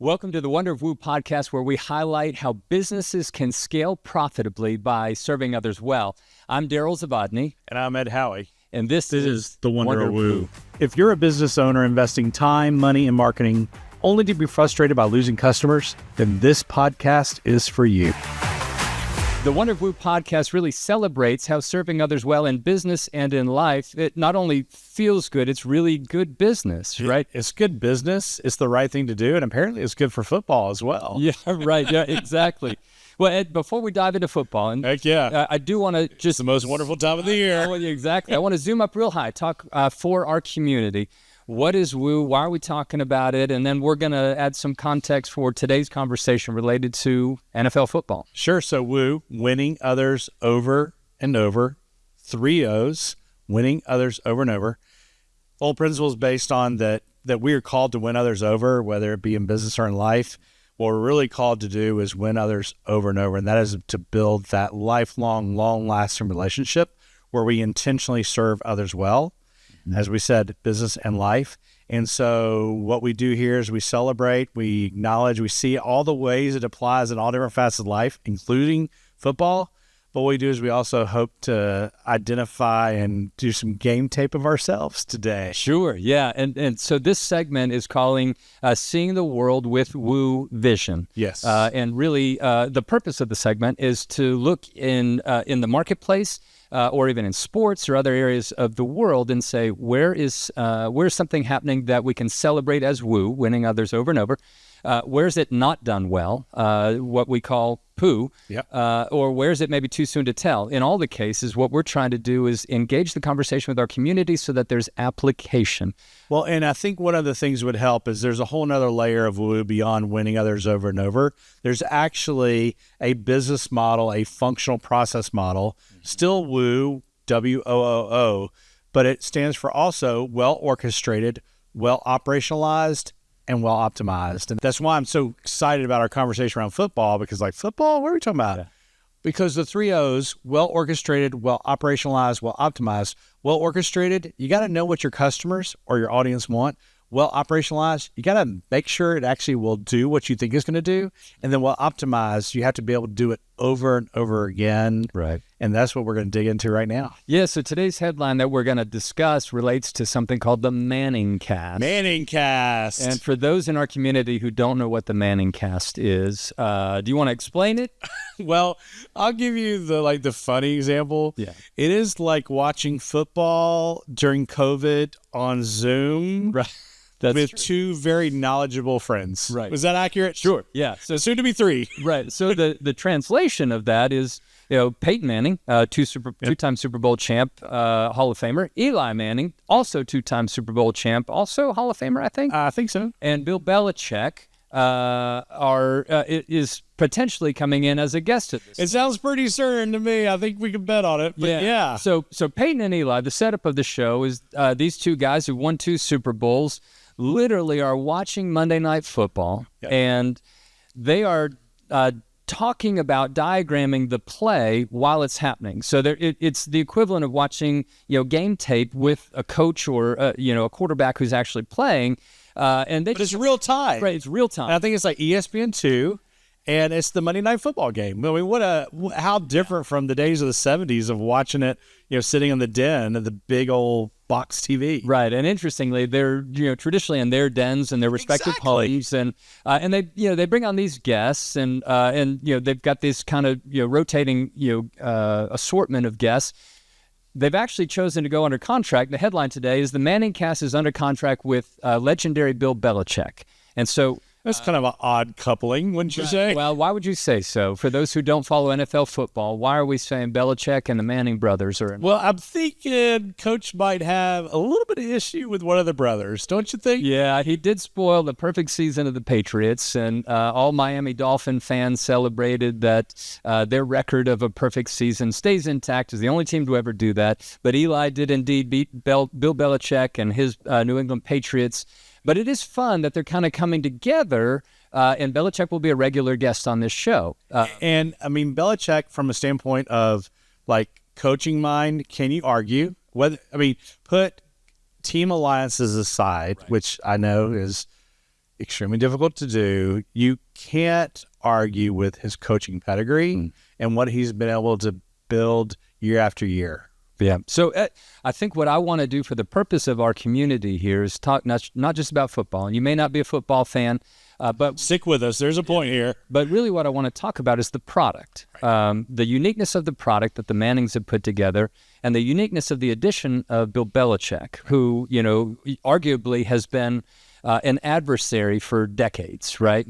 Welcome to the Wonder of WOOO podcast, where we highlight how businesses can scale profitably by serving others well. I'm Darryl Zavadny. And I'm Ed Howie. And this is the Wonder of WOOO. If you're a business owner investing time, money, and marketing only to be frustrated by losing customers, then this podcast is for you. The Wonder of WOOO podcast really celebrates how serving others well in business and in life, it not only feels good, it's really good business, right? It's good business. It's the right thing to do. And apparently it's good for football as well. Yeah, right. Yeah, exactly. Well, Ed, before we dive into football, and heck yeah, I do want to just... It's the most wonderful time of the year. Exactly. I want to zoom up real high, talk for our community. What is WOOO? Why are we talking about it? And then we're going to add some context for today's conversation related to NFL football. Sure. So WOOO, winning others over and over. 3 O's, winning others over and over. The whole principle is based on that we are called to win others over, whether it be in business or in life. What we're really called to do is win others over and over, and that is to build that lifelong, long-lasting relationship where we intentionally serve others well. As we said, business and life. And so what we do here is we celebrate, we acknowledge, we see all the ways it applies in all different facets of life, including football. But what we do is we also hope to identify and do some game tape of ourselves today. Sure, yeah. And so this segment is calling Seeing the World with WOOO Vision. Yes. And really the purpose of the segment is to look in the marketplace, or even in sports or other areas of the world, and say, where's something happening that we can celebrate as WOOO, winning others over and over? Where's it not done well, what we call poo, yep. Or where's it maybe too soon to tell? In all the cases, what we're trying to do is engage the conversation with our community so that there's application. Well, and I think one of the things would help is there's a whole nother layer of WOOO beyond winning others over and over. There's actually a business model, a functional process model, still WOOO, W-O-O-O, but it stands for also well-orchestrated, well-operationalized, and well-optimized. And that's why I'm so excited about our conversation around football, because like, football, what are we talking about? Yeah. Because the 3 O's, well-orchestrated, well-operationalized, well-optimized. Well-orchestrated, you got to know what your customers or your audience want. Well-operationalized, you got to make sure it actually will do what you think it's going to do. And then well-optimized, you have to be able to do it over and over again. Right. And that's what we're going to dig into right now. Yeah, so today's headline that we're going to discuss relates to something called the Manningcast. Manningcast. And for those in our community who don't know what the Manningcast is, do you want to explain it? Well, I'll give you the funny example. Yeah. It is like watching football during COVID on Zoom. Right. With two very knowledgeable friends. Right. Was that accurate? Sure. Yeah. So soon to be 3. Right. So the translation of that is, Peyton Manning, two-time Super Bowl champ, Hall of Famer. Eli Manning, also 2-time Super Bowl champ, also Hall of Famer, I think. I think so. And Bill Belichick is potentially coming in as a guest at this. It sounds pretty certain to me. I think we can bet on it. But yeah. So Peyton and Eli, the setup of the show is these two guys who won 2 Super Bowls literally are watching Monday Night Football, and they are talking about diagramming the play while it's happening. So it's the equivalent of watching game tape with a coach or a quarterback who's actually playing. But it's real time. Right, it's real time. And I think it's like ESPN2. And it's the Monday Night Football game. I mean, how different from the days of the 70s of watching it, sitting in the den of the big old box TV. Right, and interestingly, they're traditionally in their dens and their respective homes, and they bring on these guests, and they've got this kind of rotating assortment of guests. They've actually chosen to go under contract. The headline today is the Manningcast is under contract with legendary Bill Belichick, and so. That's kind of an odd coupling, wouldn't you say? Well, why would you say so? For those who don't follow NFL football, why are we saying Belichick and the Manning brothers are in? Well, I'm thinking Coach might have a little bit of issue with one of the brothers, don't you think? Yeah, he did spoil the perfect season of the Patriots, and all Miami Dolphin fans celebrated that their record of a perfect season stays intact as the only team to ever do that. But Eli did indeed beat Bill Belichick and his New England Patriots. But it is fun that they're kind of coming together, and Belichick will be a regular guest on this show. And, I mean, Belichick, from a standpoint of, coaching mind, can you argue? Put team alliances aside, right, which I know is extremely difficult to do. You can't argue with his coaching pedigree and what he's been able to build year after year. Yeah. So I think what I want to do for the purpose of our community here is talk not just about football. And you may not be a football fan, but stick with us. There's a point here. But really what I want to talk about is the product, the uniqueness of the product that the Mannings have put together, and the uniqueness of the addition of Bill Belichick, who, arguably has been an adversary for decades, right?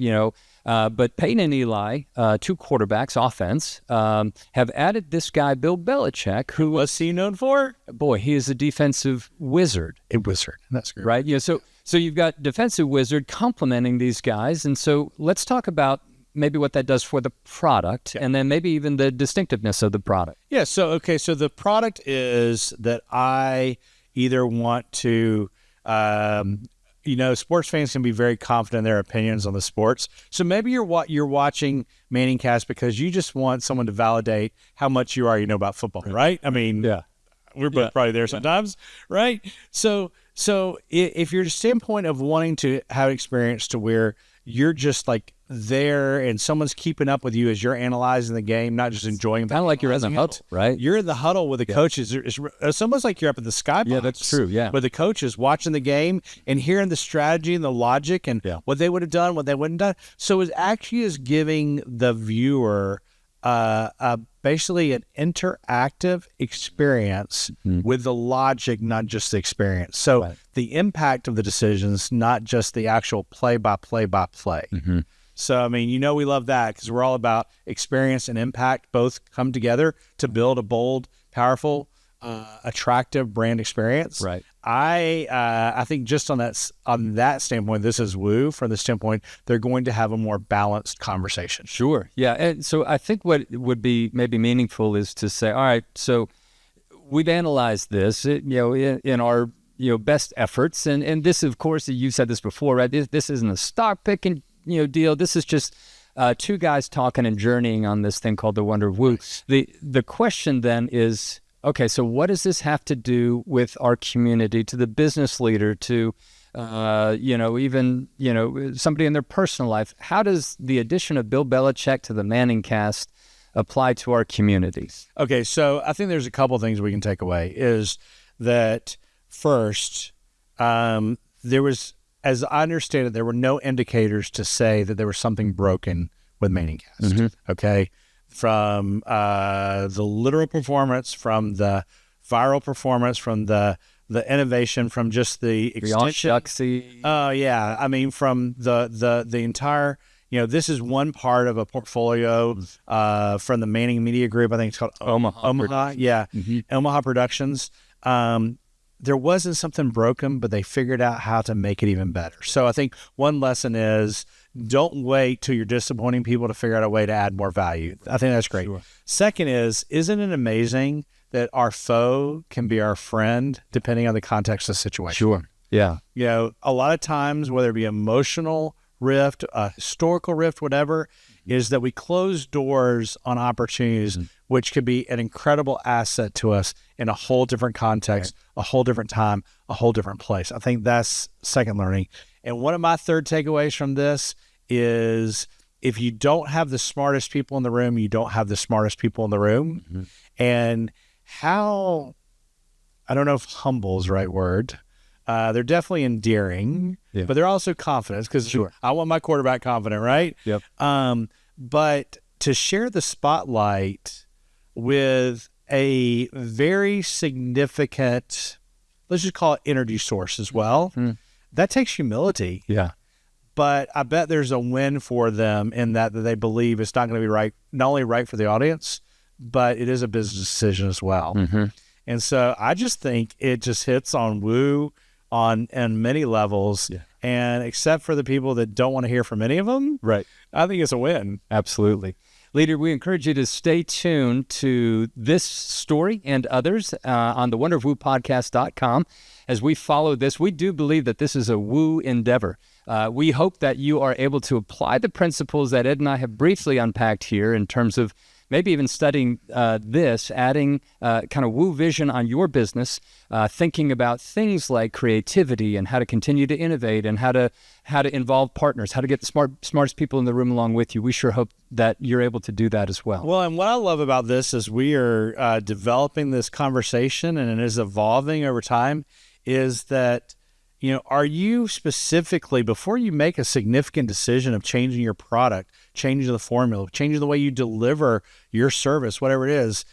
But Peyton and Eli, two quarterbacks, offense, have added this guy, Bill Belichick, who... What's he known for? Boy, he is a defensive wizard. A wizard. That's great. Right? So you've got defensive wizard complementing these guys. And so let's talk about maybe what that does for the product, and then maybe even the distinctiveness of the product. Yeah, so the product is that I either want to... sports fans can be very confident in their opinions on the sports. So maybe you're watching Manningcast because you just want someone to validate how much you already know about football, right? I mean, we're both probably there sometimes, right? So if your standpoint of wanting to have experience to where you're just like there and someone's keeping up with you as you're analyzing the game, not just enjoying it. Kind of like you're in the huddle, right? You're in the huddle with the coaches. It's almost like you're up at the skybox. Yeah, that's true, yeah. With the coaches watching the game and hearing the strategy and the logic and what they would have done, what they wouldn't have done. So it actually is giving the viewer basically an interactive experience with the logic, not just the experience. So the impact of the decisions, not just the actual play-by-play. So, I mean, we love that because we're all about experience and impact both come together to build a bold, powerful, attractive brand experience. Right. I think just on that standpoint, this is WOOO. From the standpoint, they're going to have a more balanced conversation. Sure. Yeah. And so I think what would be maybe meaningful is to say, all right, so we've analyzed this, in our best efforts, and this, of course, you've said this before, right? This isn't a stock picking deal. This is just two guys talking and journeying on this thing called the wonder of WOOO. The question then is, okay, so what does this have to do with our community, to the business leader, to even somebody in their personal life? How does the addition of Bill Belichick to the Manningcast apply to our communities? Okay, so I think there's a couple things we can take away. Is that first, there was, as I understand it, there were no indicators to say that there was something broken with Manningcast. Okay, from the literal performance, from the viral performance, from the innovation, from just the extension. I mean, from the entire. This is one part of a portfolio from the Manning Media Group. I think it's called Omaha. Yeah, Omaha Productions. There wasn't something broken, but they figured out how to make it even better. So I think one lesson is don't wait till you're disappointing people to figure out a way to add more value. I think that's great. Sure. Second is, isn't it amazing that our foe can be our friend depending on the context of the situation? Sure. Yeah. A lot of times, whether it be emotional rift, a historical rift, whatever, is that we close doors on opportunities, which could be an incredible asset to us in a whole different context, a whole different time, a whole different place. I think that's second learning. And one of my third takeaways from this is if you don't have the smartest people in the room, you don't have the smartest people in the room. And how, I don't know if humble is the right word. They're definitely endearing, but they're also confident because I want my quarterback confident, right? Yep. But to share the spotlight with a very significant, let's just call it energy source as well, that takes humility. Yeah. But I bet there's a win for them in that they believe it's not going to be right, not only right for the audience, but it is a business decision as well. And so I just think it just hits on WOOO on many levels. And except for the people that don't want to hear from any of them, I think it's a win. Absolutely. Leader, we encourage you to stay tuned to this story and others on the wonderofwoopodcast.com as we follow this. We do believe that this is a WOOO endeavor. We hope that you are able to apply the principles that Ed and I have briefly unpacked here in terms of maybe even studying this, adding kind of WOOO vision on your business, thinking about things like creativity and how to continue to innovate and how to involve partners, how to get the smartest people in the room along with you. We sure hope that you're able to do that as well. Well, and what I love about this is we are developing this conversation, and it is evolving over time, is that, are you specifically, before you make a significant decision of changing your product, changing the formula, changing the way you deliver your service, whatever it is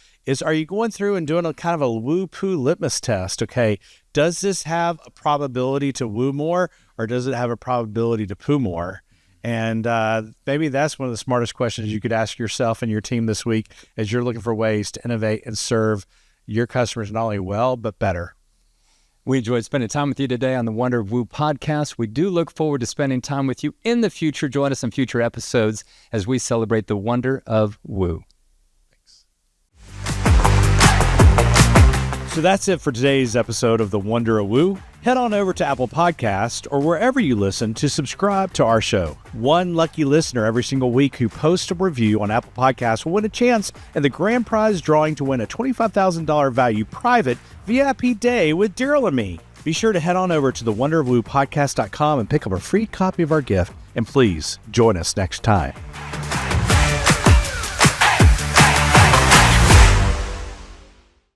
are you going through and doing a kind of a woo-poo litmus test? Okay, does this have a probability to woo more, or does it have a probability to poo more? And maybe that's one of the smartest questions you could ask yourself and your team this week as you're looking for ways to innovate and serve your customers not only well, but better. We enjoyed spending time with you today on the Wonder of WOOO podcast. We do look forward to spending time with you in the future. Join us in future episodes as we celebrate the wonder of WOOO. So that's it for today's episode of The Wonder of WOOO. Head on over to Apple Podcast or wherever you listen to subscribe to our show. One lucky listener every single week who posts a review on Apple Podcasts will win a chance in the grand prize drawing to win a $25,000 value private VIP day with Darryl and me. Be sure to head on over to thewonderofwoopodcast.com and pick up a free copy of our gift. And please join us next time.